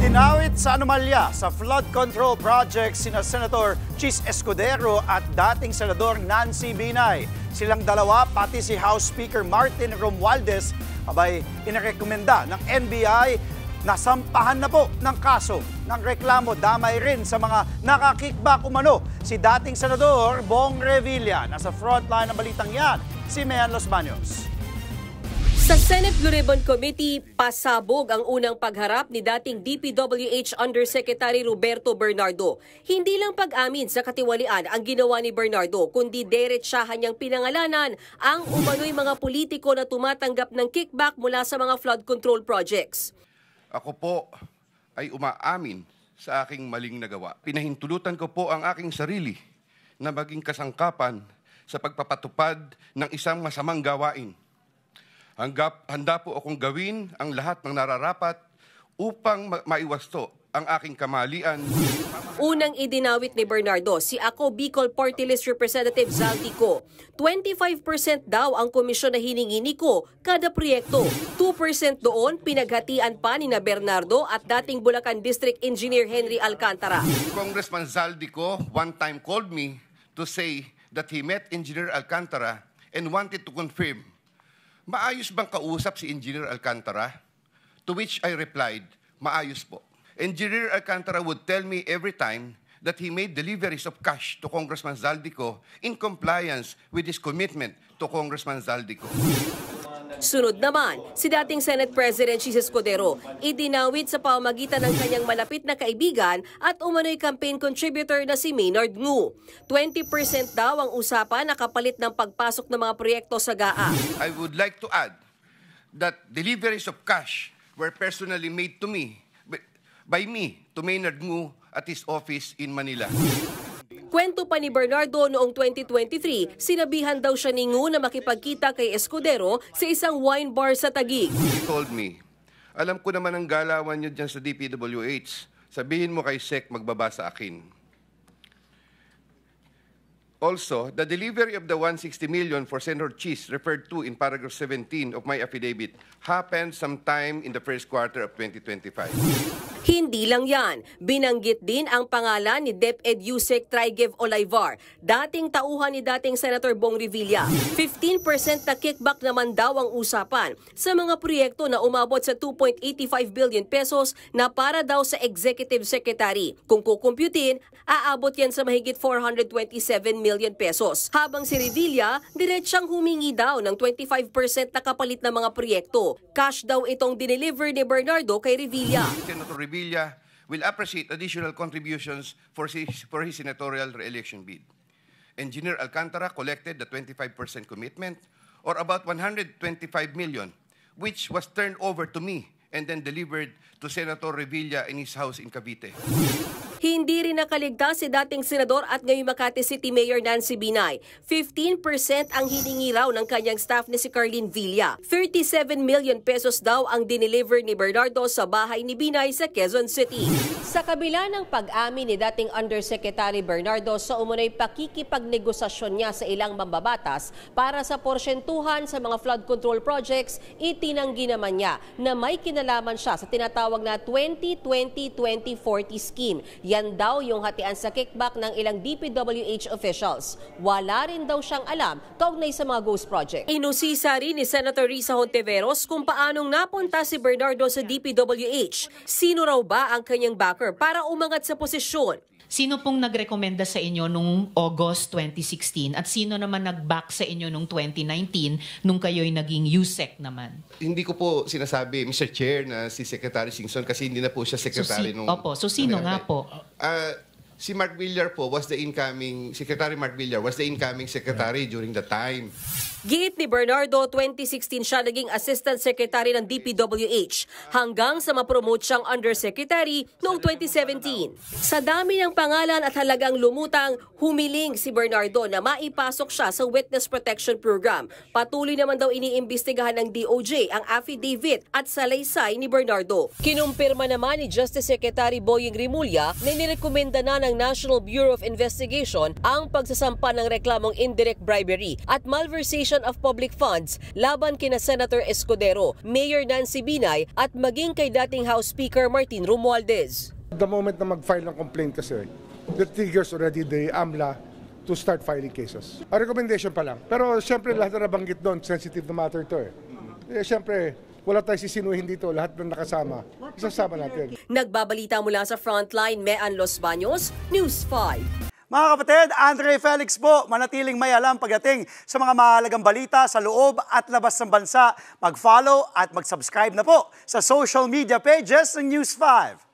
Idinawit sa anomalya sa flood control project sina Senator Chis Escudero at dating Senador Nancy Binay. Silang dalawa pati si House Speaker Martin Romualdez abay inirekomenda ng NBI na sampahan na po ng kaso ng reklamo. Damay rin sa mga nakakickback umano si dating Senador Bong Revilla. Nasa frontline ng balitang yan, si Mean Los Baños. Sa Senate Blue Ribbon Committee, pasabog ang unang pagharap ni dating DPWH Undersecretary Roberto Bernardo. Hindi lang pag-amin sa katiwalian ang ginawa ni Bernardo, kundi diretsyahan niyang pinangalanan ang umano'y mga politiko na tumatanggap ng kickback mula sa mga flood control projects. Ako po ay umaamin sa aking maling nagawa. Pinahintulutan ko po ang aking sarili na maging kasangkapan sa pagpapatupad ng isang masamang gawain. Handa po akong gawin ang lahat ng nararapat upang maiwasto ang aking kamalian. Unang idinawit ni Bernardo si Ako Bicol Party List Representative Zaldico. 25% daw ang komisyon na hiningi ni Ko kada proyekto. 2% doon pinaghatian pa ni na Bernardo at dating Bulacan District Engineer Henry Alcantara. Congressman Zaldico one time called me to say that he met Engineer Alcantara and wanted to confirm, maayos bang kausap si Engineer Alcantara? To which I replied, maayos po. Engineer Alcantara would tell me every time that he made deliveries of cash to Congressman Zaldico in compliance with his commitment to Congressman Zaldico. Sunod naman, si dating Senate President Chis Escudero, idinawit sa pamamagitan ng kanyang malapit na kaibigan at umano'y campaign contributor na si Maynard Ngu. 20% daw ang usapan na kapalit ng pagpasok ng mga proyekto sa GAA. I would like to add that deliveries of cash were personally made to me, by me, to Maynard Ngu at his office in Manila. Kwento pa ni Bernardo noong 2023, sinabihan daw siya ni Ngu na makipagkita kay Escudero sa isang wine bar sa Taguig. He told me, alam ko naman ang galawan niyo dyan sa DPWH. Sabihin mo kay Sec magbaba sa akin. Also, the delivery of the 160 million for Senator Chis referred to in paragraph 17 of my affidavit happened sometime in the first quarter of 2025. Hindi lang yan, binanggit din ang pangalan ni DepEd Yusek Trigev Olivar, dating tauhan ni dating Senator Bong Revilla. 15% na kickback naman daw ang usapan sa mga proyekto na umabot sa 2.85 billion pesos na para daw sa Executive Secretary. Kung kukumputin, aabot yan sa mahigit 427 million pesos. Habang si Revilla, diretsyang humingi daw ng 25% na kapalit ng mga proyekto. Cash daw itong dineliver ni Bernardo kay Revilla. Senator Revilla will appreciate additional contributions for his senatorial re-election bid. Engineer Alcantara collected the 25% commitment, or about 125 million, which was turned over to me and then delivered to Senator Revilla in his house in Cavite. Hindi rin nakaligtas si dating senador at ngayong Makati City Mayor Nancy Binay. 15% ang hiningi raw ng kanyang staff ni si Carlin Villa. 37 million pesos daw ang dineliver ni Bernardo sa bahay ni Binay sa Quezon City. Sa kabila ng pag-amin ni dating Undersecretary Bernardo sa umunay pakikipagnegosasyon niya sa ilang mambabatas para sa porsyentuhan sa mga flood control projects, itinanggi naman niya na may kinalaman siya sa tinatawag na 2020-2040 scheme. Yan daw yung hatian sa kickback ng ilang DPWH officials. Wala rin daw siyang alam kaugnay sa mga ghost project. Inusisa rin ni Senator Risa Hontiveros kung paanong napunta si Bernardo sa DPWH. Sino raw ba ang kanyang backer para umangat sa posisyon? Sino pong nagrekomenda sa inyo nung August 2016 at sino naman nag-back sa inyo nung 2019 nung kayo'y naging USEC naman? Hindi ko po sinasabi, Mr. Chair, na si Secretary Singson kasi hindi na po siya secretary nung... Opo, so sino nga po? Si Mark Villar po was the incoming, Secretary Mark Villar was the incoming secretary during the time. Giit ni Bernardo, 2016 siya naging Assistant Secretary ng DPWH hanggang sa mapromote siyang Undersecretary noong 2017. Sa dami ng pangalan at halagang lumutang, humiling si Bernardo na maipasok siya sa Witness Protection Program. Patuloy naman daw iniimbestigahan ng DOJ ang affidavit at salaysay ni Bernardo. Kinumpirma naman ni Justice Secretary Boying Rimulya na inirekomenda na ng National Bureau of Investigation ang pagsasampa ng reklamong indirect bribery at malversation Misappropriation of Public Funds laban kina Senator Escudero, Mayor Nancy Binay at maging kay dating House Speaker Martin Romualdez. The moment na mag-file ng complaint kasi, that triggers already the AMLA to start filing cases. A recommendation pa lang. Pero siyempre lahat na nabanggit doon, sensitive na matter to siyempre, wala tayong sisinuhin dito, lahat na nakasama. Isasama natin. Nagbabalita mula sa Frontline, Mean Los Baños, News 5. Mga kapatid, Andre Felix po, manatiling may alam pagdating sa mga mahalagang balita sa loob at labas ng bansa. Mag-follow at mag-subscribe na po sa social media pages ng News 5.